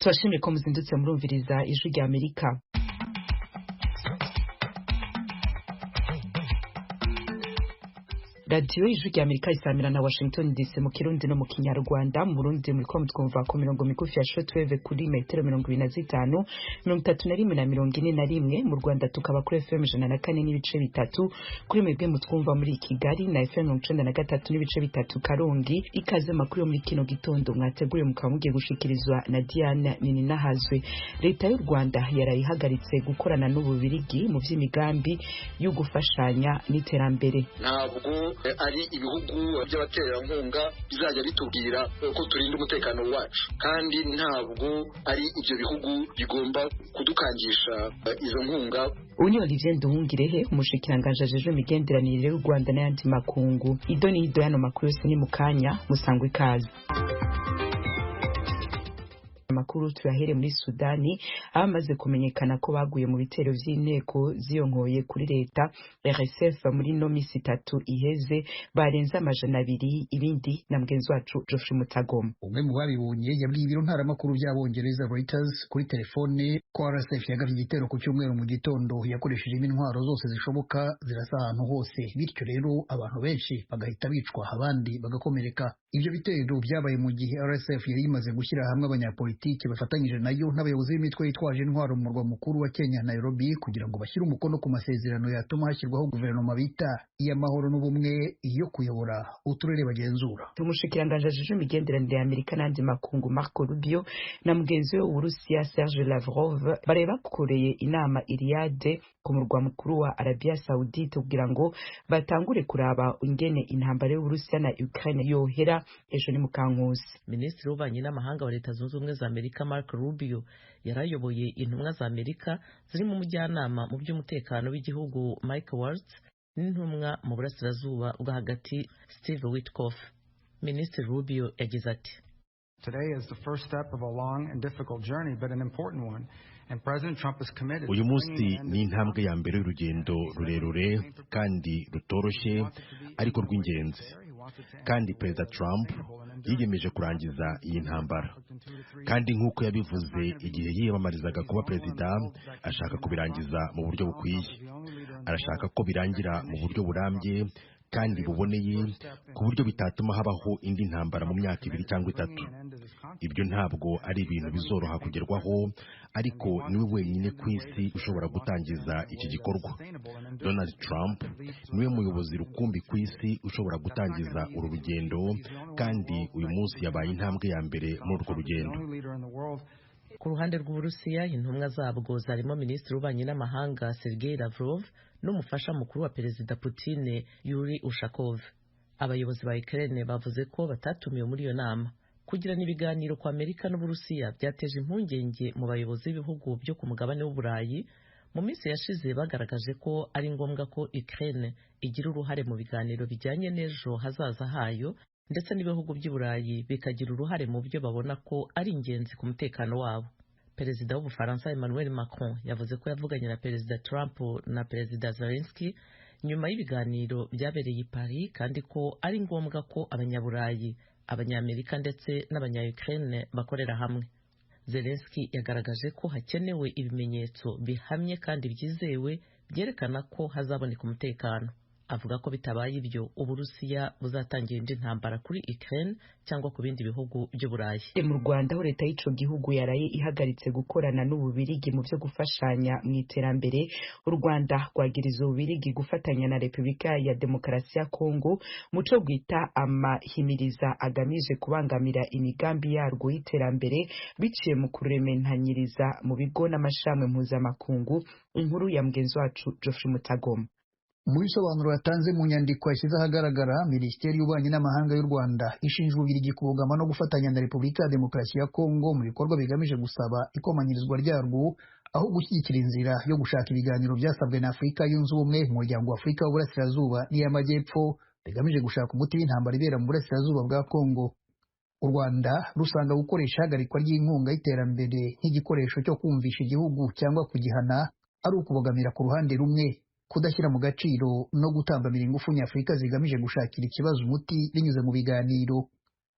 Turashimye ko muzindutse murumviriza ijwi rya Amerika. Radio ijwi rya Amerika isamira na Washington DC mu Kirundi no mu Kinyarwanda. Mu Burundi muri ko mutwumva ku mirongo migufi ya shortwave kuri metero 25, 31 na 41. Mu Rwanda tukaba kuri FM 104 n'ibice bitatu, kuri mwebwe mutwumva muri Kigali na FM 93 n'ibice bitatu Karongi. Ikaze makuru yo muri kino gitondo mwateguye mukaba mugiye gushikirizwa na Diane Nininahazwe. Leta y'u Rwanda yarayihagaritse gukorana n'Ububirigi mu vy'imigambi yo gufashanya n'iterambere. Ntabwo ari ibihugu by'abaterankunga bizajya bitubwira ko turinda umutekano wacu, kandi ntabwo ari ibyo bihugu bigomba kudukangisha izo nkunga. Uyu Olivier Nduhungirehe, umushikiranganje ajeje imigenderanire y'u Rwanda n'ayandi makungu. Idoni ido yano makuru yose ni mukanya musangwe ikaze. Makuru tuyahere muri Sudani, abamaze kumenyekana ko baguye mu bitero vy'inteko ziyonkoye kuri leta RSF muri no misi 3 iheze barenza amajana 2, ibindi na mgenzi wacu Geoffrey Mutagoma. Umwe mu babibonye yabwiye ibiro ntaramakuru by'Abongereza Reuters kuri telefone ko RSF yagavye igitero ku cyumweru mu gitondo yakoresheje intwaro zose zishoboka zirasa ahantu hose, bityo rero abantu benshi bagahita bicwa abandi bagakomereka. Ivyo bitero byabaye mu gihe RSF yari imaze gushyira hamwe abanyapolitiki bafatanyije nayo n'abayobozi b'imitwe yitwaje intwaro mu murwa mukuru wa Kenya Nairobi kugira ngo bashyire umukono ku masezerano yatuma hashyirwaho guverinoma bita iy'amahoro n'ubumwe yo kuyobora uturere bagenzura. Umushikiranganje ajeje imigenderanire y'Amerika n'andi makungu Marco Rubio na mugenzi we w'Uburusiya Serge Lavrov bareba kukoreye inama Iliade ku murwa mukuru wa Arabia Saudite kugira ngo batangure kuraba ingene intambara y'Uburusiya na Ukraine yohera ejo ni mukankusi. Minisitiri w'ububanyi n'amahanga wa Leta Zunze Ubumwe za Amerika Marco Rubio yarayoboye intumwa za Amerika ziri mu mujyanama mu by'umutekano w'igihugu Mike Waltz n'intumwa mu burasirazuba bwa hagati Steve Witkoff. Minisitiri Rubio yagize ati: Today is the first step of a long and difficult journey, but an important one. And President Trump is committed. Uyu munsi ni intambwe ya mbere y'urugendo rurerure kandi rutoroshye ariko rw'ingenzi, kandi Perezida Trump yiyemeje kurangiza iyi ntambara, kandi nk'uko yabivuze igihe yiyamamarizaga kuba perezida, ashaka kubirangiza mu buryo bukwiye. Arashaka ko birangira mu buryo burambye kandi buboneye, ku buryo bitatuma habaho indi ntambara mu myaka 2 cyangwa 3. Ibyo ntabwo ari ibintu bizoroha kugerwaho, ariko niwe wenyine ku isi ushobora gutangiza iki gikorwa. Donald Trump niwe muyobozi rukumbi ku isi ushobora gutangiza uru rugendo, kandi uyu munsi yabaye intambwe ya mbere muri urwo rugendo. Ku ruhande rw'Uburusiya, intumwa zabwo zarimo Minisitiri w'ububanyi n'amahanga Sergei Lavrov n'umufasha mukuru wa Perezida Putin Yuri Ushakov. Abayobozi ba Ukraine bavuze ko batatumiwe muri iyo nama. Kugira n'ibiganiro kwa Amerika n'Uburusiya byateje impungenge mu bayobozi b'ibihugu byo ku mugabane w'Uburayi. Mu minsi yashize bagaragaje ko ari ngombwa ko Ukraine igira uruhare mu biganiro bijyanye n'ejo hazaza hayo, ndetse n'ibihugu by'Uburayi bikagira uruhare mu byo babona ko ari ingenzi ku mutekano wabo. Perezida w'Ubufaransa Emmanuel Macron yavuze ko yavuganye na Perezida Trump na Perezida Zelensky nyuma y'ibiganiro byabereye i Paris, kandi ko ari ngombwa ko abanyaburayi, abanyamerika ndetse n'abanya-Ukraine bakorera hamwe. Zelensky yagaragaje ko hakenewe ibimenyetso bihamye kandi byizewe byerekana ko hazaboneka umutekano. Avuga ko bitabaye ibyo Uburusiya buzatangira indi ntambara kuri Ukraine cyangwa ku bindi bihugu by'Uburayi. Mu Rwanda ho leta y'ico gihugu yaraye ihagaritse gukorana n'Ububirigi mu byo gufashanya mu iterambere. U Rwanda rwagiriza Ububirigi gufatanya na Repubulika ya Demokarasi ya Kongo mu cyo gwita amahimiriza agamije kubangamira imigambi yarwo y'iterambere biciye mu kurementanyiriza mu bigo n'amashami mpuzamakungu. Inkuru ya mgenzi wacu Geoffrey Mutagoma. Mu bisobanuro yatanze mu nyandiko yashyize ahagaragara, Minisiteri y'Ububanyi n'Amahanga y'u Rwanda ishinjwa Ububirigi kubogama no gufatanya na Repubulika ya Demokarasi ya Kongo mu bikorwa bigamije gusaba ikomanyirizwa ryarwo, aho gushyigikira inzira yo gushaka ibiganiro byasabwe na Afurika yunze ubumwe, umuryango wa Afurika w'Uburasirazuba n'iy'Amajyepfo bigamije gushaka umuti w'intambara ibera mu burasirazuba bwa Kongo. U Rwanda rusanga gukoresha ihagarikwa ry'inkunga y'iterambere nk'igikoresho cyo kumvisha igihugu cyangwa kugihana ari ukubogamira ku ruhande rumwe, kudashyira mu gaciro no gutambamira ingufu nyafurika zigamije gushakira ikibazo umuti binyuze mu biganiro.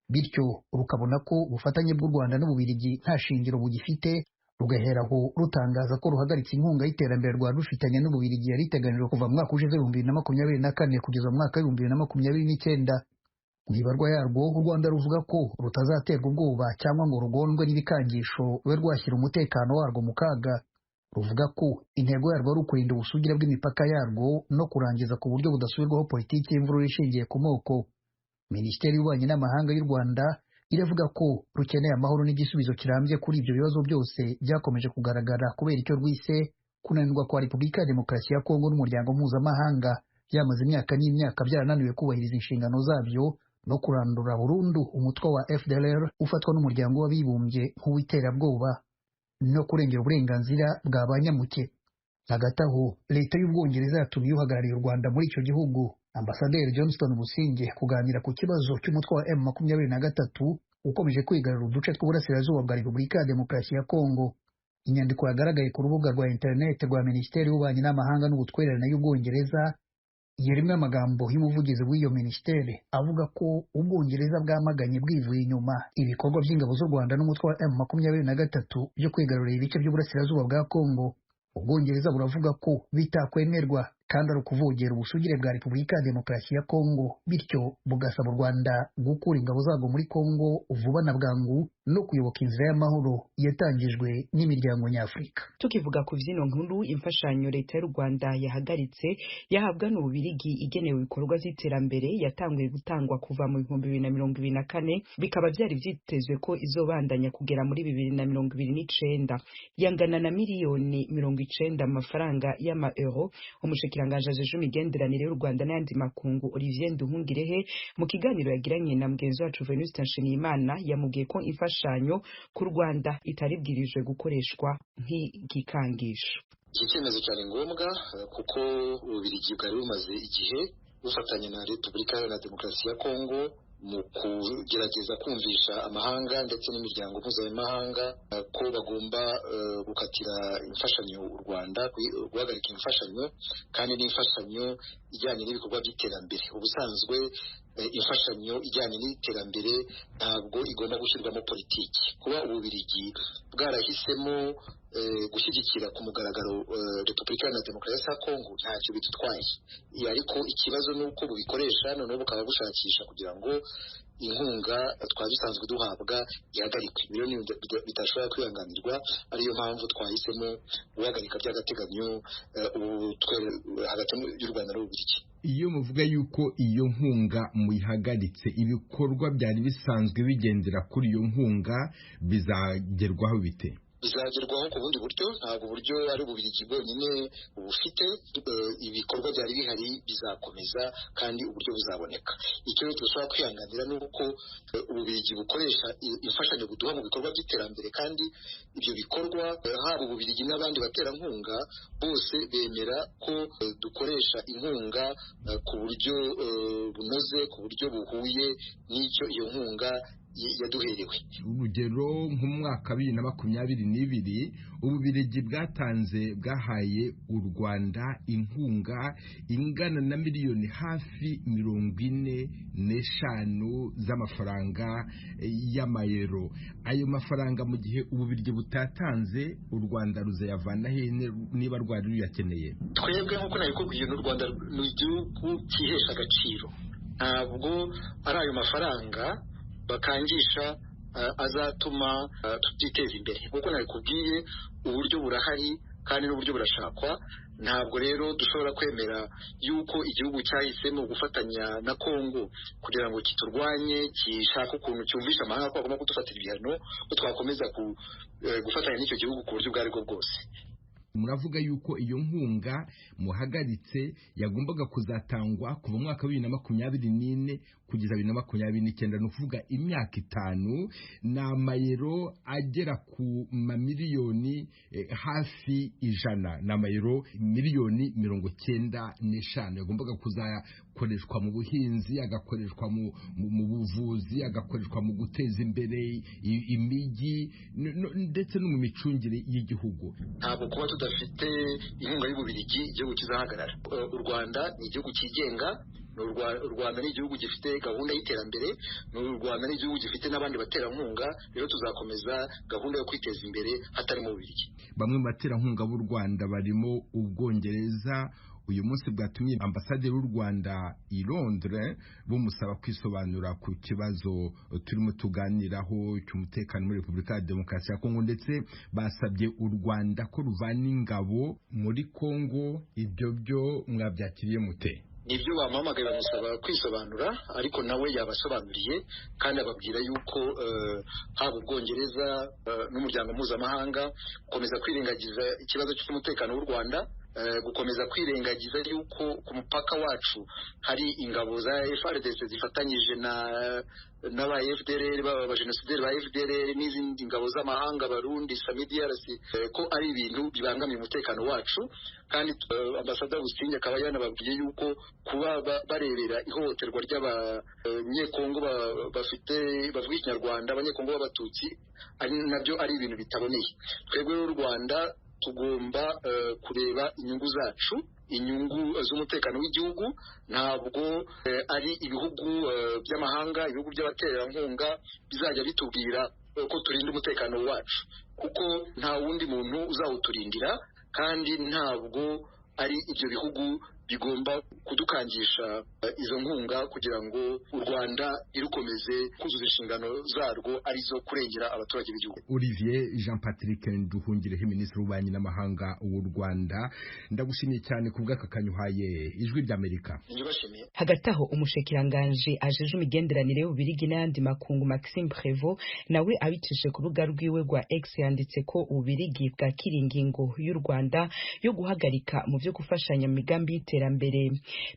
bityo rukabona ko ubufatanye bw'u Rwanda n'Ububiligi nta shingiro bugifite, rugaheraho rutangaza ko ruhagaritse inkunga y'iterambere rwa rufitanye n'Ububiligi yari iteganijwe kuva mu mwaka ushize 2024 kugeza mu mwaka 2029. Mu ibarwa yarwo u Rwanda ruvuga ko rutazaterwa ubwoba cyangwa ngo rugondwe n'ibikangisho rube rwashyira umutekano warwo mu kaga. Ruvuga ko intego yarwo ari ukurinda ubusugire bw'imipaka yarwo no kurangiza ku buryo budasubirwaho politiki y'imvururu ishingiye ku moko. Minisiteri y'Ububanyi n'Amahanga y'u Rwanda iravuga ko rukeneye amahoro n'igisubizo kirambye kuri ibyo bibazo byose byakomeje kugaragara kubera icyo rwise kunanirwa kwa Repubulika ya Demokarasi ya Kongo n'umuryango mpuzamahanga byamaze imyaka n'imyaka byarananiwe kubahiriza inshingano zabyo no kurandura burundu umutwe wa FDLR ufatwa n'umuryango w'abibumbye nk'uw'iterabwoba no kurengera uburenganzira bwa banyamuke. Hagati aho leta y'Ubwongereza yatumye uhagarariye u Rwanda muri icyo gihugu Ambasaderi Johnston Businge kuganira ku kibazo cy'umutwe wa M23 ukomeje kwigarura uduce tw'uburasirazuba bwa Repubulika ya Demokarasi ya Kongo. Inyandiko yagaragaye ku rubuga rwa internet rwa Minisiteri y'Ububanyi n'Amahanga n'Ubutwererane y'Ubwongereza yerimo amagambo y'umuvugizi w'iyo minisiteri avuga ko Ubwongereza bwamaganye bwivuye inyuma ibikorwa by'ingabo z'u Rwanda n'umutwe wa M23 byo kwigarurira ibice by'uburasirazuba bwa Kongo. Ubwongereza buravuga ko bitakwemerwa kandi ari ukuvogera ubusugire bwa Repubulika ya Demokarasi ya Kongo, bityo bugasaba u Rwanda gukura ingabo zarwo muri Kongo vuba na bwangu no kuyoboka inzira y'amahoro yatangijwe n'imiryango nyafurika. Tukivuga ku vyino nkuru, imfashanyo leta y'u Rwanda yahagaritse yahabwa n'Ububiligi igenewe ibikorwa z'iterambere yatanguye gutangwa kuva mu 2024 bikaba byari vyitezwe ko izobandanya kugera muri 2029 yangana na miliyoni 90 amafaranga y'ama euro. Umushikiranganje ajeje imigenderanire y'u Rwanda n'ayandi makungu Olivier Nduhungirehe mu kiganiro yagiranye na mugenzi wacu Venuste Nshimiyimana yamubwiye ko imfashanyo ku Rwanda itaribwirijwe gukoreshwa nk'igikangisho. Iki cyemezo cyari ngombwa kuko Ububiligi bwari bumaze igihe bufatanya na Repubulika ya Demokarasi ya Kongo mu kugerageza kumvisha amahanga ndetse n'imiryango mpuzamahanga ko bagomba gukatira imfashanyo u Rwanda, guhagarika imfashanyo kandi n'imfashanyo ijyanye n'ibikorwa by'iterambere. Ubusanzwe imfashanyo ijyanye n'iterambere ntabwo igomba gushyirwamo politiki. Kuba Ububiligi bwarahisemo gushyigikira ku mugaragaro Repubulika ya Demokarasi ya Kongo ntacyo bidutwaye, ariko ikibazo ni uko bubikoresha noneho bukaba bushakisha kugira ngo inkunga twari dusanzwe duhabwa ihagarikwe. Ibyo bitashobora kwihanganirwa, ariyo mpamvu twahisemo guhagarika by'agateganyo hagati y'u Rwanda n'Ububiligi. Iyo muvuga yuko iyo nkunga muyihagaritse, ibikorwa byari bisanzwe bigendera kuri iyo nkunga bizagerwaho bite? Bizagerwaho ku bundi buryo, ntabwo uburyo ari Ububiligi bwonyine bufite. Ibikorwa byari bihari bizakomeza kandi uburyo buzaboneka. Icyo dushobora kwihanganira ni uko Ububiligi bukoresha imfashanyo buduha mu bikorwa by'iterambere, kandi ibyo bikorwa haba Ububiligi n'abandi baterankunga bose bemera ko dukoresha inkunga ku buryo bunoze, ku buryo buhuye n'icyo iyo nkunga yaduherewe. Urugero nk'umwaka 2022 Ububiligi bwahaye u Rwanda inkunga ingana na miliyoni hafi 45 z'amafaranga y'amayero. Ayo mafaranga mu gihe Ububiligi butatanze, u Rwanda ruzayavana he niba rwari ruyakeneye? Twebwe nk'uko nabikubwiye, n'u Rwanda ni igihugu cyihesha agaciro, ntabwo ari ayo mafaranga bakangisha azatuma tutiteza imbere. Kuko nabikubwiye, uburyo burahari kandi n'uburyo burashakwa. Ntabwo rero dushobora kwemera yuko igihugu cyahisemo gufatanya na Kongo kugira ngo kiturwanye, gishaka ukuntu cyumvisha amahanga ko agomba kudufatira ibihano, ko twakomeza gufatanya n'icyo gihugu ku buryo ubwo ari bwo bwose. Muravuga yuko iyo nkunga muhagaritse yagombaga kuzatangwa kuva mu mwaka 2024 kugeza 2029, no kuvuga imyaka 5, n'amayero agera ku mamiliyoni hafi 100, n'amayero miliyoni 95 yagombaga kuzakoreshwa mu buhinzi, agakoreshwa mu buvuzi, agakoreshwa mu guteza imbere imijyi ndetse no mu micungire y'igihugu. Ntabwo kuba tudafite inkunga y'Ububiligi igihugu kizahagarara. U Rwanda ni igihugu cyigenga, u Rwanda ni igihugu gifite gahunda y'iterambere, u Rwanda ni igihugu gifite n'abandi baterankunga, rero tuzakomeza gahunda yo kwiteza imbere hatari mu Bubiligi. Bamwe mu baterankunga b'u Rwanda barimo Ubwongereza. Uyu munsi bwatumye ambasaderi w'u Rwanda i Londres bumusaba kwisobanura ku kibazo turimo tuganiraho cy'umutekano muri Repubulika ya Demokarasi ya Kongo, ndetse basabye u Rwanda ko ruvana ingabo muri Kongo. Ibyo byo mwabyakiriye mute? Nibyo bamuhamagaye bamusaba kwisobanura, ariko nawe yabasobanuriye kandi ababwira yuko haba Ubwongereza n'umuryango mpuzamahanga gukomeza kwirengagiza ikibazo cy'umutekano w'u Rwanda, gukomeza kwirengagiza yuko ku mupaka wacu hari ingabo za FARDC zifatanyije n'aba FDLR, abajenosideri ba FDLR n'izindi ngabo z'amahanga, Barundi, SAMIDRC, ko ari ibintu bibangamiye umutekano wacu. Kandi ambasada Busingye akaba yanababwiye yuko kuba barebera ihohoterwa ry'abanyekongo bavuga Ikinyarwanda, abanyekongo b'Abatutsi, ari nabyo ari ibintu bitaboneye. Twebwe n'u Rwanda tugomba kureba inyungu zacu, inyungu z'umutekano w'igihugu, ntabwo ari ibihugu by'amahanga, ibihugu by'abaterankunga bizajya bitubwira ko turinda umutekano wacu, kuko nta wundi muntu uzawuturindira, kandi ntabwo ari ibyo bihugu bigomba kudukangisha izo nkunga kugira ngo u Rwanda irukomeze kuzuza inshingano zarwo arizo kurengera abaturage b'igihugu. Olivier Jean Patrick Nduhungirehe, Minisitiri w'Ububanyi n'Amahanga w'u Rwanda, ndagushimiye cyane ku bw'aka kanyuhaye Ijwi ry'Amerika. Hagati aho umushikiranganje ajeje imigenderanire y'Ububiligi n'ayandi makungu Maxime Prévost nawe abicishije ku rubuga rwiwe rwa X yanditse ko Ububiligi bwakira ingingo y'u Rwanda yo guhagarika mu byo gufashanya migambi y'iterambere.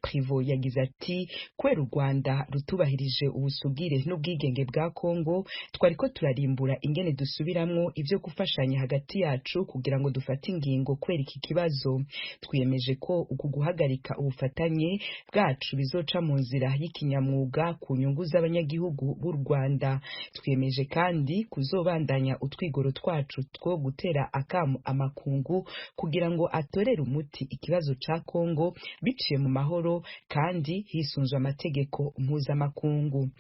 Prévost yagize ati kwera u Rwanda rutubahirije ubusugire n'ubwigenge bwa Kongo, twariko turarimbura ingene dusubiramwo ibyo gufashanya hagati yacu kugira ngo dufate ingingo kwera iki kibazo. Twiyemeje ko uku guhagarika ubufatanye bwacu bizoca mu nzira y'ikinyamwuga ku nyungu z'abanyagihugu b'u Rwanda. Twiyemeje kandi kuzobandanya utwigoro twacu two gutera akamu amakungu kugira ngo atorere umuti ikibazo ca Kongo biciye mu mahoro kandi hisunzwe amategeko mpuzamakungu.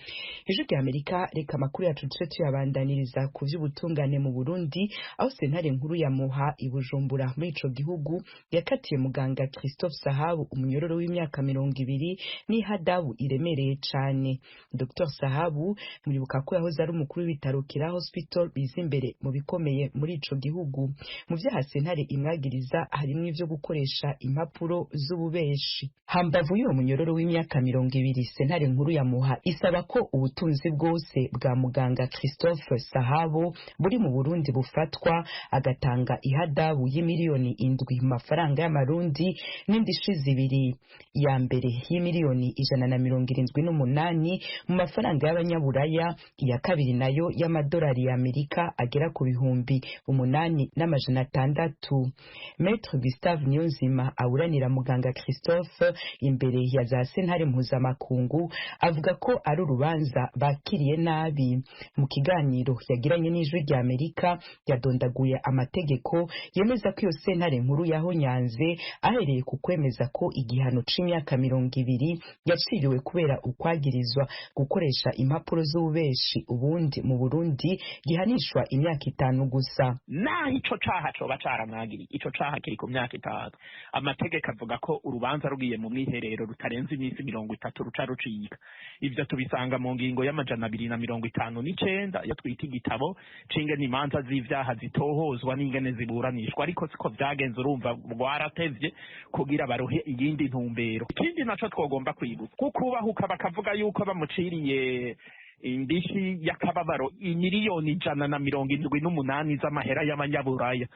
Ijwi ry'Amerika reka amakuru yacu duce tuyabandaniriza ku vy'ubutungane mu Burundi, aho sentare nkuru ya Muha i Bujumbura muri ico gihugu yakatiye muganga Christophe Sahabu umunyororo w'imyaka 20 n'ihadabu iremereye cane. Dr Sahabu muribuka ko yahoze ari umukuru w'ibitaro Kira Hospital biza imbere mu bikomeye muri ico gihugu. Mu vyaha sentare imwagiriza harimwo ivyo gukoresha impapuro z'ububeshi. Hambavu y'uwo munyororo w'imyaka 20, sentare nkuru ya Muha isaba ko ubutunzi bwose bwa muganga Christophe Sahabu buri mu Burundi bufatwa, agatanga ihadabu y'imiliyoni 7 mu mafaranga y'amarundi n'indishi zibiri, ya mbere y'imiliyoni 178 mu mafaranga y'abanyaburaya, iya kabiri nayo y'amadolari ya Amerika agera ku 8,600. Maître Gustave Niyonzima aburanira muganga Christophe imbere ya za sentare mpuzamakungu avuga ko ari urubanza bakiriye nabi. Mu kiganiro yagiranye n'Ijwi ry'Amerika yadondaguye amategeko yemeza ko iyo sentare nkuru yahonyanze ahereye ku kwemeza ko igihano c'imyaka 20 yaciriwe kubera ukwagirizwa gukoresha impapuro z'ububeshi ubundi mu Burundi gihanishwa imyaka 5 gusa. Naho ico caha coba caramwagiri, ico caha kiri ku myaka 5. Amategeko avuga ko urubanza rugiye mu mwiherero rutarenze iminsi 30 ruca rucika. Ivyo tubisanga mu ngingo y'amajana 259 yo twita igitabo c'ingene imanza z'ivyaha zitohozwa n'ingene ziburanishwa, ariko siko vyagenze. Urumva rwaratevye kugira baruhe iyindi ntumbero. Ikindi naco twogomba kwibuka kukubahuka bakavuga yuko bamuciriye indishi y'akababaro imiliyoni 178 z'amahera y'abanyaburaya.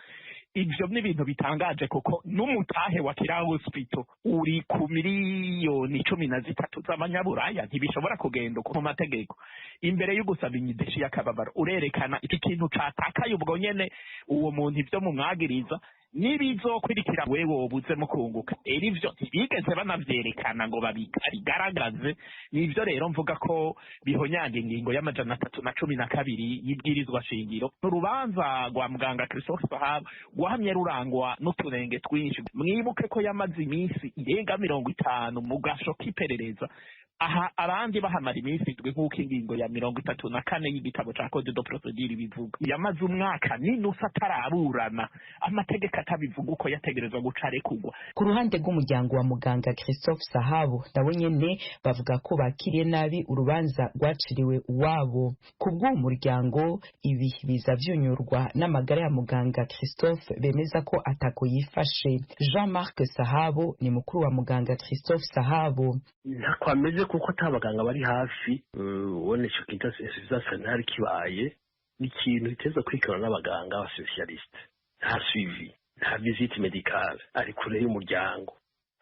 Ivyo ni ibintu bitangaje kuko n'umutahe wa Kira Hospital uri ku miliyoni 13 z'abanyaburaya, ntibishobora kugenda ku mategeko. Imbere yo gusaba inyidishi y'akababaro urerekana iki kintu catakaye ubwo nyene uwo muntu ivyo mumwagiriza nibizokwirikira wewe wobuze mu kunguka. Ivyo ntibigeze banavyerekana ngo babigaragaze. Nivyo rero mvuga ko bihonyanga ingingo y'amajana 312 y'ibwirizwa shingiro. Urubanza rwa muganga Christophe Sahabu rwahamye rurangwa n'uturenge twinshi. Mwibuke ko yamaze iminsi irenga 50 mu gasho k'iperereza, aha abandi bahamara iminsi indwi nk'uko ingingo ya 34 y'igitabo ca code de procedure bivuga. Yamaze umwaka n'inusa ataraburana, amategeko atabivuga uko yategerezwa guca arekurwa. Ku ruhande rw'umuryango wa muganga Christophe Sahabo nabo nyene bavuga ko bakiriye nabi urubanza rwaciriwe uwabo. Ku bw'uwo muryango ibi biza vyunyurwa n'amagara ya muganga Christophe bemeza ko atako yifashe. Jean-Marc Sahabo ni mukuru wa muganga Christophe Sahabo. Ntakwameze kuko atabaganga bari hafi, ubone ico kintu cyose ntari kibaye, ni ikintu biteza kwikora n'abaganga ba specialiste. Nta suivi, nta visite médicale, ari kure y'umuryango,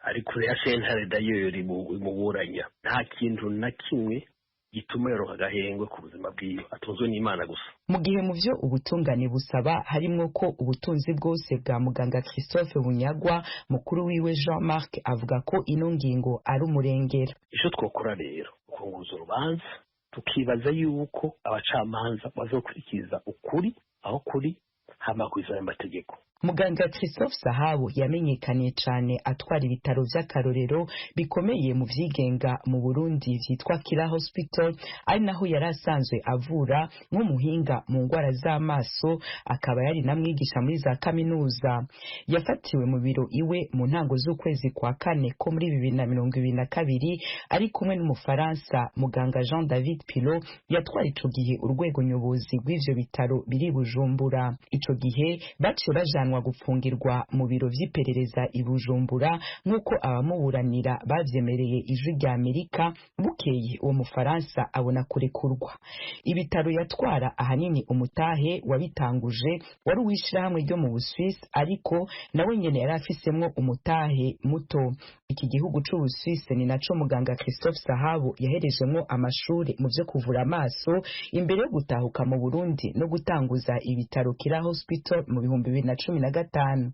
ari kure ya sentare dayeri mu buranya. Nta kintu na kimwe gituma yoroka agahengwe ku buzima bwiwe, atunzwe n'Imana gusa. Mu gihe mu vyo ubutungane busaba harimwo ko ubutunzi bwose bwa muganga Christophe bunyagwa, mukuru wiwe Jean-Marc avuga ko ino ngingo ari umurengera. Ico twokora rero kunguza urubanza, tukibaza yuko abacamanza bazokurikiza ukuri aho kuri hama kwizera amategeko. Muganga Christophe Sahabo yamenyekanye cyane atwara ibitaro vy'akarorero bikomeye mu vyigenga mu Burundi vyitwa Kira Hospital, ari naho yari asanzwe avura nk'umuhinga mu ngwara z'amaso, akaba yari namwigisha muri za kaminuza. Yafatiwe mu biro iwe mu ntango z'ukwezi kwa kane ko muri 2022 ari kumwe n'umufaransa muganga Jean David Pilot yatwara ico gihe urwego nyobozi rw'ivyo bitaro biri Bujumbura. Ico gihe baciye bajana gupfungirwa mu biro vy'iperereza i Bujumbura nk'uko abamuburanira bavyemereye Ijwi rya Amerika. Bukeye uwo mufaransa abona kurekurwa. Ibitaro yatwara ahanini umutahe wabitanguje wari uw'ishirahamwe ryo mu Busuwisi, ariko nawe nyene yari afisemwo umutahe muto. Iki gihugu c'Ubusuwisi ni naco muganga Christophe Sahabo yaherejemwo amashuri mu vyo kuvura amaso imbere yo gutahuka mu Burundi no gutanguza ibitaro Kira Hospital mu 2015.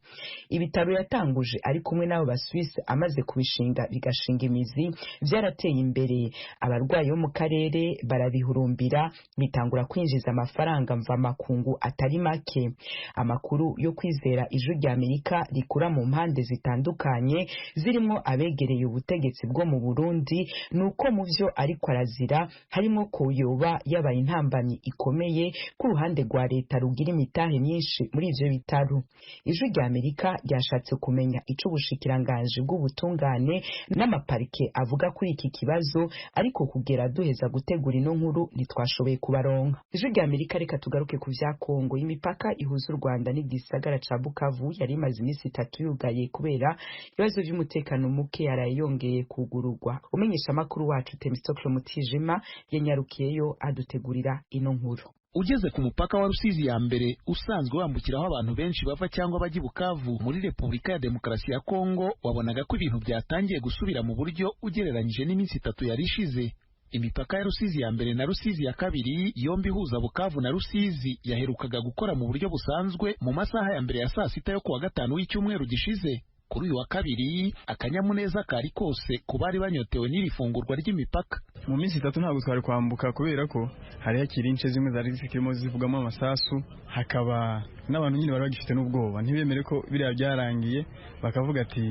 Ibitaro yatanguje ari kumwe n'abo Basuwisi, amaze kubishinga bigashinga imizi, vyarateye imbere. Abarwayi bo mu karere barabihurumbira, bitangura kwinjiza amafaranga mva makungu atari make. Amakuru yo kwizera Ijwi rya Amerika rikura mu mpande zitandukanye zirimo abegereye ubutegetsi bwo mu Burundi nuko mu vyo ariko arazira harimo ko yoba yabaye intambamyi ikomeye ku ruhande rwa leta rugira imitahe myinshi muri ivyo bitaro. Ijwi rya Amerika ryashatse kumenya ico ubushikiranganje bw'ubutungane n'amaparike avuga kuri iki kibazo, ariko kugera duheza gutegura ino nkuru ntitwashoboye kubaronka. Ijwi rya Amerika reka tugaruke ku vya Kongo. Imipaka ihuza u Rwanda n'igisagara ca Bukavu yari imaze iminsi 3 yugaye kubera ibibazo vy'umutekano muke yarayongeye kugururwa. Umenyesha makuru wacu Temistokle Mutijima yanyarukiyeyo adutegurira ino nkuru. Ugeze ku mupaka wa Rusizi ya mbere usanzwe wambukiraho abantu benshi bava cyangwa bajya Bukavu muri Repubulika ya Demokarasi ya Kongo, wabonaga ko ibintu byatangiye gusubira mu buryo ugereranyije n'iminsi 3 yari ishize. Imipaka ya Rusizi ya mbere na Rusizi ya kabiri yombi huza Bukavu na Rusizi yaherukaga gukora mu buryo busanzwe mu masaha ya mbere ya saa 6 yo kuwa gatanu w'icyumweru gishize. Kuri uyu wa kabiri akanyamuneza kari kose kubari banyotewe n'iri fungurwa ry'imipaka. Mu minsi 3 ntabwo twari kwambuka kubera ko hari hakiri ince zimwe zari zikirimo zivugamo amasasu, hakaba n'abantu nyine bari bagifite n'ubwoba ntibemere ko biriya byarangiye, bakavuga ati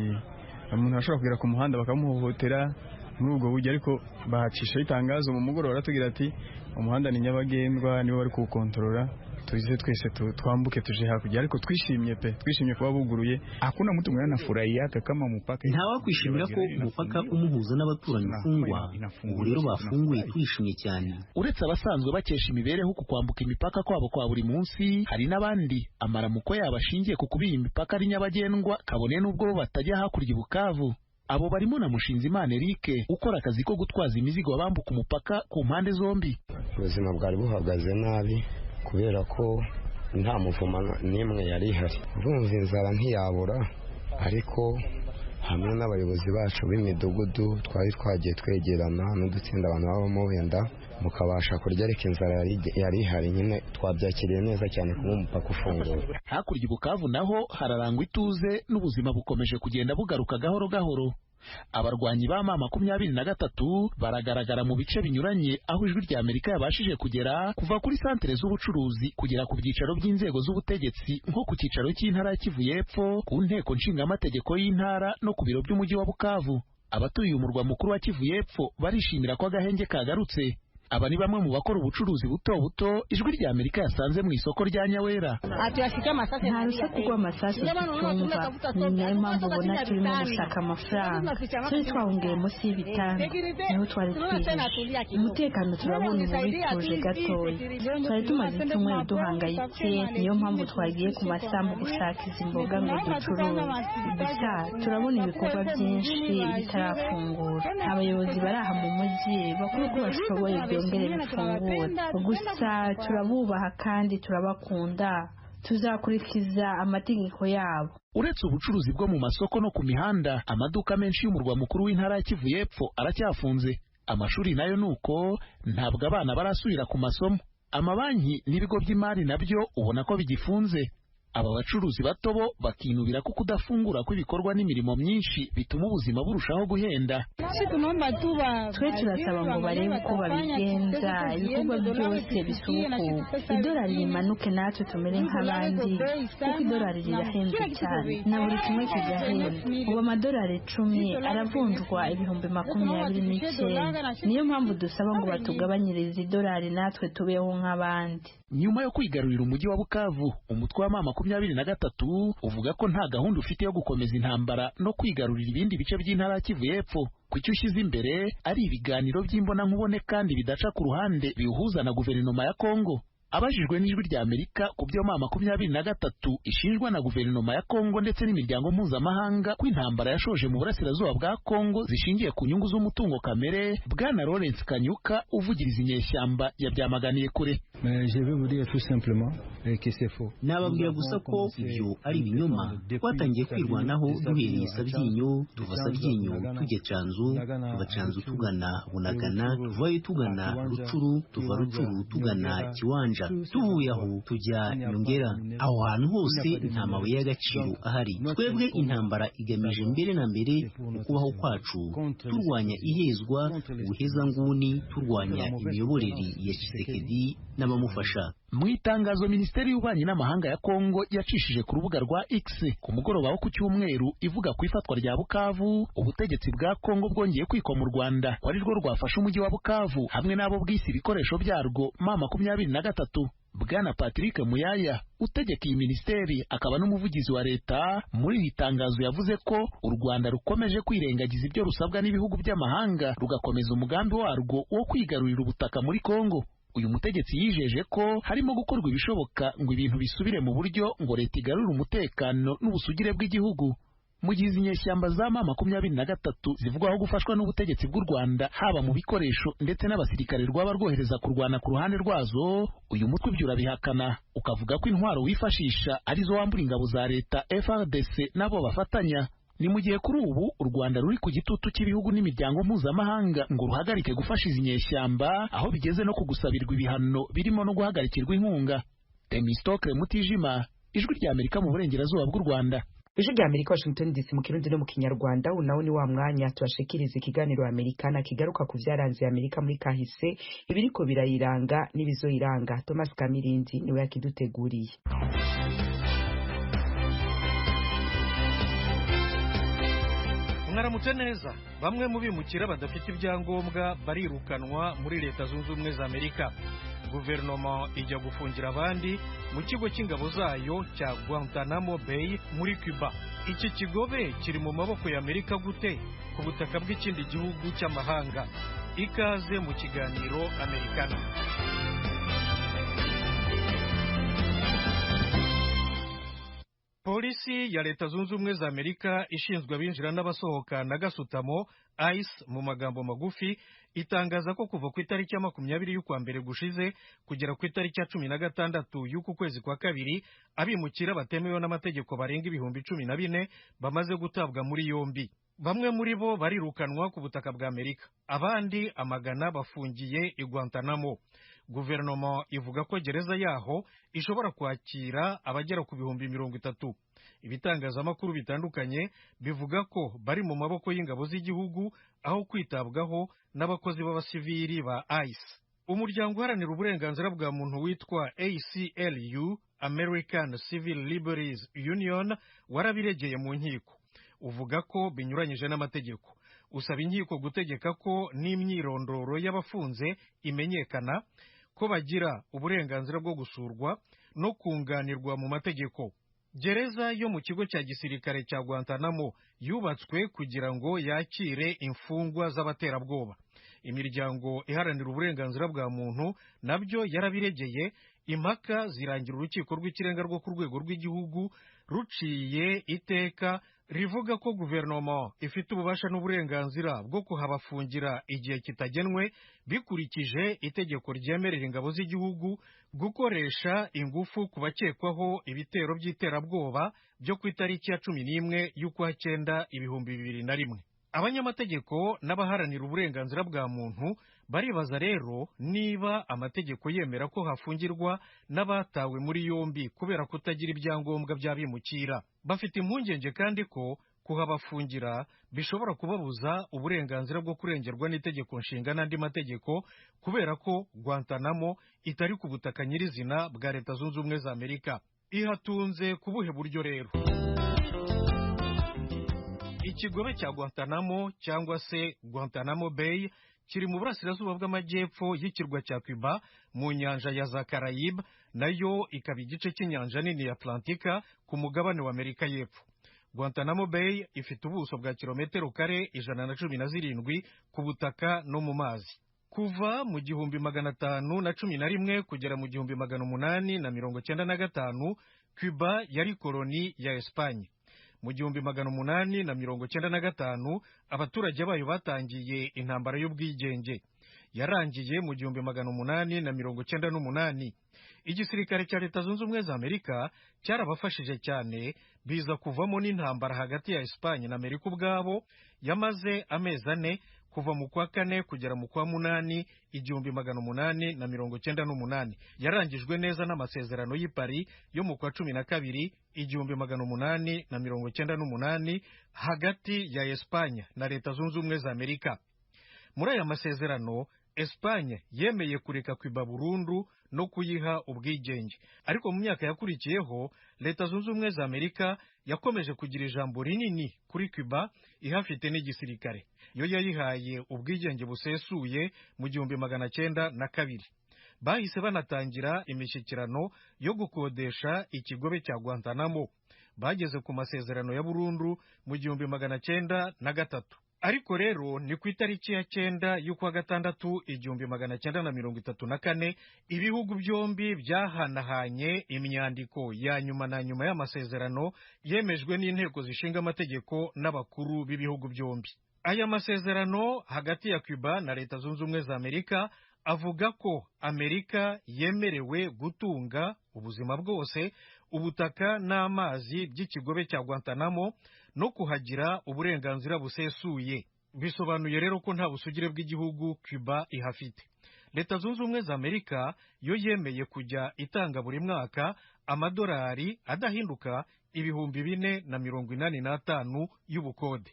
umuntu ashobora kugera ku muhanda bakamuhohotera muri ubwo buryo, ariko bahacisha itangazo mu mugoroba baravugira ati umuhanda ni nyabagendwa, nibo bari kuwukontorora, tuize twese twambuke tuje hakurya. Ariko twishimye kuba buguruye. Hakuna mtu mwana furahia kama mupaka. Ntawa kwishimira ko umupaka umuhuza n'abaturanyi ufungwa. Ubu rero bafunguye twishimye cyane. Uretse abasanzwe bakesha imibereho ku kwambuka imipaka kwabo kwa buri munsi, hari n'abandi amaramuko yabashingiye ku kubiha imipaka ari nyabagendwa kabone n'ubwo batajya hakurya Bukavu. Abo barimo na Mushinzimana Eric ukora akazi ko gutwaza imizigo bambuka umupaka ku mpande zombi. Ubuzima bwari buhagaze nabi kubera ko nta muvuma n'imwe yari ihari. Urumva inzara ntiyabura, ariko hamwe n'abayobozi bacu b'imidugudu twari twagiye twegerana n'udutsinda abantu babamo wenda mukabasha kurya, ariko inzara yari ihari nyine twabyakiriye neza cyane kuba umupaka ufungura. Hakurya Bukavu naho hararangwa ituze n'ubuzima bukomeje kugenda bugaruka gahoro gahoro. abarwanyi ba M23 baragaragara mu bice binyuranye aho ijwi rya Amerika yabashije kugera kuva kuri santere z'ubucuruzi kugera ku byicaro by'inzego z'ubutegetsi nko ku cyicaro cy'intara ya Kivu y'Epfo, ku nteko nshingamategeko y'intara no ku biro by'umujyi wa Bukavu. Abatuye umurwa mukuru wa Kivu y'Epfo barishimira ko agahenge kagarutse. Aba ni bamwe mu bakora ubucuruzi buto buto ijwi rya Amerika yasanze mu isoko rya Nyawera. Nta rusaku rw'amasasu tutumva, ni nayo mpamvu ubona turimo gushaka amafaranga. Turi twahungiye munsi y'ibitanda niho twari twihishe. Umutekano turabona ubu bituje gatoya. Twari tumaze icyumweru duhangayitse, niyo mpamvu twagiye ku masambu gushaka izi mboga ngo ducuruze. Gusa turabona ibikorwa byinshi bitarafungura. Abayobozi bari aha mu mujyi bakora uko bashoboye byongere bifungure. Gusa turabubaha kandi turabakunda. Tuzakurikiza amategeko yabo. Uretse ubucuruzi bwo mu masoko no ku mihanda, amaduka menshi y'umurwa mukuru w'intara ya Kivu y'Epfo aracyafunze. Amashuri nayo nuko ntabwo abana barasubira ku masomo. Amabanki n'ibigo by'imari nabyo ubona ko bigifunze. Aba bacuruzi bato bo bakinubira ko kudafungura kw'ibikorwa n'imirimo myinshi bituma ubuzima burushaho guhenda. Twe turasaba ngo barebe uko babigenza, ibikorwa byose bisubukuka, idolari rimanuke natwe tumere nk'abandi, kuko idolari rirahenze cyane na buri kimwe kigahenda. Ubu amadolari 10 aravunjwa ibihumbi 29. Niyo mpamvu dusaba ngo batugabanyirize idolari natwe tubeho nk'abandi. Nyuma yo kwigarurira umujyi wa Bukavu, umutwe wa M23 uvuga ko nta gahunda ufite yo gukomeza intambara no kwigarurira ibindi bice by'intara ya Kivu y'Epfo. Kucyo ushyize imbere ari ibiganiro by'imbona nkubone kandi bidaca ku ruhande bihuza na guverinoma ya Kongo. Abajijwe n'ijwi rya Amerika ku byo M23 ishinjwa na guverinoma ya Kongo ndetse n'imiryango mpuzamahanga ko intambara yashoje mu burasirazuba bwa Kongo zishingiye ku nyungu z'umutungo kamere, Bwana Lawrence Kanyuka uvugiriza inyeshyamba yabyamaganiye kure. Nababwira gusa ko ibyo ari ibinyoma. Twatangiye kwirwanaho duhereye Sabyinyo, tuva Sabyinyo tujya Canzu, tuva Canzu tugana Bunagana, tuvayo tugana Rucuru, tuva Rucuru tugana Kiwanja, tuvuye aho tujya Nyongera. Aho hantu hose nta mabuye y'agaciro ahari. Twebwe intambara igamije mbere na mbere ukubaho kwacu, turwanya ihezwa, ubuhezanguni, turwanya imiyoborere ya Tshisekedi n'abamufasha. Mu itangazo Minisiteri y'Ububanyi n'Amahanga ya Kongo yacishije ku rubuga rwa X ku mugoroba wo ku Cyumweru ivuga ku ifatwa rya Bukavu, ubutegetsi bwa Kongo bwongeye kwikwa mu Rwanda wari rwo rwafashe umujyi wa Bukavu hamwe n'abo bw'isi ibikoresho byarwo M23. Bwana Patrick Muyaya utegeka iyi minisiteri akaba n'umuvugizi wa leta muri iri tangazo yavuze ko u Rwanda rukomeje kwirengagiza ibyo rusabwa n'ibihugu by'amahanga rugakomeza umugambi warwo wo kwigarurira ubutaka muri Kongo. Uyu mutegetsi yijeje ko harimo gukorwa ibishoboka ngo ibintu bisubire mu buryo ngo leta igarure umutekano n'ubusugire bw'igihugu. Mu gihe izi nyeshyamba za M23 zivugwaho gufashwa n'ubutegetsi bw'u Rwanda haba mu bikoresho ndetse n'abasirikare rwaba rwohereza kurwana ku ruhande rwazo, uyu mutwe ibyo urabihakana ukavuga ko intwaro wifashisha arizo wambura ingabo za leta FARDC nabo bafatanya. Ni mu gihe kuri ubu u Rwanda ruri ku gitutu cy'ibihugu n'imiryango mpuzamahanga ngo ruhagarike gufasha izi nyeshyamba, aho bigeze no kugusabirwa ibihano birimo no guhagarikirwa inkunga. Temistokle Mutijima, ijwi rya Amerika mu burengerazuba bw'u Rwanda. Ijwi rya Amerika, Washington DC, mu Kirundi no mu Kinyarwanda. Unawo ni wa mwanya tubashikiriza ikiganiro Amerikana kigaruka ku vyaranze Amerika muri kahise, ibiriko birayiranga n'ibizoyiranga. Thomas Kamirindi niwe yakiduteguriye. Mwaramutse neza. Bamwe mu bimukira badafite ibyangombwa barirukanwa muri Leta Zunze Ubumwe za Amerika. Guverinoma ijya gufungira abandi mu kigo cy'ingabo zayo cya Guantanamo Bay muri Cuba. Iki kigobe kiri mu maboko ya Amerika gute ku butaka bw'ikindi gihugu cy'amahanga? Ikaze mu kiganiro Amerikana. Polisi ya Leta Zunze Ubumwe za Amerika ishinzwe abinjira n'abasohoka na gasutamo ICE mu magambo magufi itangaza ko kuva ku itariki ya 20 y'ukwa mbere gushize kugera ku itariki ya 16 y'uku kwezi kwa kabiri abimukira batemewe n'amategeko barenga 14,000 bamaze gutabwa muri yombi. Bamwe muri bo barirukanwa ku butaka bwa Amerika, abandi amagana bafungiye i Guantanamo. guverinoma ivuga ko gereza yaho ishobora kwakira abagera ku 30,000. Ibitangazamakuru bitandukanye bivuga ko bari mu maboko y'ingabo z'igihugu aho kwitabwaho n'abakozi b'abasivili ba ICE. Umuryango uharanira uburenganzira bwa muntu witwa ACLU, American Civil Liberties Union, warabiregeye mu nkiko. Uvuga ko binyuranyije n'amategeko. Usaba inkiko gutegeka ko n'imyirondoro y'abafunze imenyekana, ko bagira uburenganzira bwo gusurwa no kunganirwa mu mategeko. Gereza yo mu kigo cya gisirikare cya Guantanamo yubatswe kugira ngo yakire imfungwa z'abaterabwoba. Imiryango iharanira uburenganzira bwa muntu nabyo yarabiregeye, impaka zirangira urukiko rw'ikirenga rwo ku rwego rw'igihugu ruciye iteka rivuga ko guverinoma ifite ububasha n'uburenganzira bwo kuhabafungira igihe kitagenwe bikurikije itegeko ryemerera ingabo z'igihugu gukoresha ingufu ku bakekwaho ibitero by'iterabwoba byo ku itariki ya 11 y'ukwa cyenda 2001. Abanyamategeko n'abaharanira uburenganzira bwa muntu baribaza rero niba amategeko yemera ko hafungirwa n'abatawe muri yombi kubera kutagira ibyangombwa by'abimukira. Bafite impungenge kandi ko kuhabafungira bishobora kubabuza uburenganzira bwo kurengerwa n'itegeko nshinga n'andi mategeko, kubera ko Guantanamo itari ku butaka nyirizina bwa Leta Zunze Ubumwe za Amerika. Ihatunze ku buhe buryo rero? Ikigobe cya Guantanamo cyangwa se Guantanamo Bay kiri mu burasirazuba bw'amajyepfo y'ikirwa cya Cuba mu nyanja ya za Caraïbes, nayo ikaba igice cy'inyanja nini ya Atlantika ku mugabane wa Amerika y'Epfo. Guantanamo Bay ifite ubuso bwa kilometero kare 117 ku butaka no mu mazi. Kuva mu 1511 kugera mu 1895 Cuba yari koloni ya Espanye. Mu 1895 abaturage bayo batangiye intambara y'ubwigenge. Yarangiye mu 1898. Igisirikare cya Leta Zunze Ubumwe za Amerika cyarabafashije cyane, biza kuvamo n'intambara hagati ya Espanye na Amerika ubwabo yamaze amezi 4 kuva mu kwa 4 kugera mu kwa 8 1898. Yarangijwe neza n'amasezerano y'i Paris yo mu kwa 12 1898 hagati ya Espanye na Leta Zunze Ubumwe za Amerika. Muri aya masezerano Espanye yemeye kureka Cuba burundu no kuyiha ubwigenge, ariko mu myaka yakurikiyeho Leta Zunze Ubumwe za Amerika yakomeje kugira ijambo rinini kuri Cuba, ihafite n'igisirikare. Yo yayihaye ubwigenge busesuye mu 1902. Bahise banatangira imishyikirano yo gukodesha ikigobe cya Guantanamo. Bageze ku masezerano ya burundu mu 1903. Ariko rero ni ku itariki ya 9 y'ukwa gatandatu 1934 ibihugu byombi byahanahanye imyandiko ya nyuma na nyuma y'amasezerano yemejwe n'inteko zishinga amategeko n'abakuru b'ibihugu byombi. Aya masezerano hagati ya Cuba na Leta Zunze Ubumwe za Amerika avuga ko Amerika yemerewe gutunga ubuzima bwose, ubutaka n'amazi by'ikigobe cya Guantanamo no kuhagira uburenganzira busesuye. Bisobanuye rero ko nta busugire bw'igihugu Cuba ihafite. Leta Zunze Ubumwe za Amerika yo yemeye kujya itanga buri mwaka amadolari adahinduka 485 y'ubukode.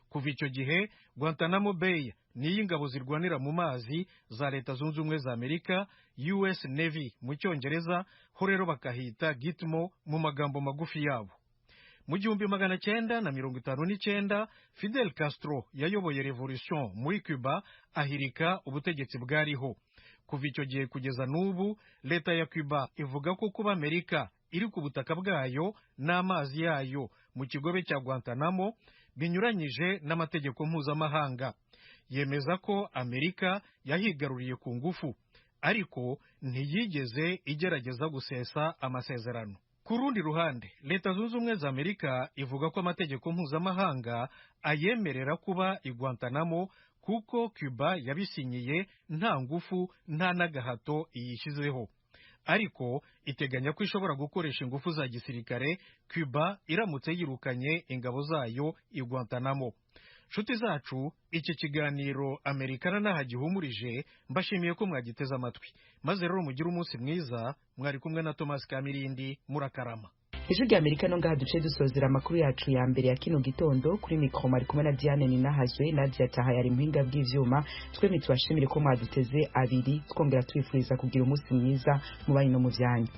Kuva icyo gihe Guantanamo Bay ni y'ingabo zirwanira mu mazi za Leta Zunze Ubumwe za Amerika, US Navy mu Cyongereza, ho rero bakahita Gitmo mu magambo magufi yabo. Mu 1959 Fidel Castro yayoboye revolution muri Cuba ahirika ubutegetsi bwariho. Kuva icyo gihe kugeza n'ubu leta ya Cuba ivuga ko kuba Amerika iri ku butaka bwayo n'amazi yayo mu kigobe cya Guantanamo binyuranyije n'amategeko mpuzamahanga. Yemeza ko Amerika yahigaruriye ku ngufu, ariko ntiyigeze igerageza gusesa amasezerano. Ku rundi ruhande, Leta Zunze Ubumwe za Amerika ivuga ko amategeko mpuzamahanga ayemerera kuba i Guantanamo kuko Cuba yabisinyiye nta ngufu nta n'agahato iyishyizeho. Ariko iteganya ko ishobora gukoresha ingufu za gisirikare Cuba iramutse yirukanye ingabo zayo i Guantanamo. nshuti zacu, iki kiganiro Amerikana n'aha gihumurije, mbashimiye ko mwagiteze amatwi, maze rero mugire umunsi mwiza. Mwari kumwe na Thomas Kamirindi, murakarama. Ijwi rya Amerika no ngaha duce dusozera amakuru yacu ya mbere ya kino gitondo. Kuri mikro mari kumwe na Diane Ninahazwe, Nadia Taha yari mpinga bw'ivyuma. Twemye tubashimire ko mwaduteze abiri, twongera twifuriza kugira umunsi mwiza mu banyu no mu vyanyu.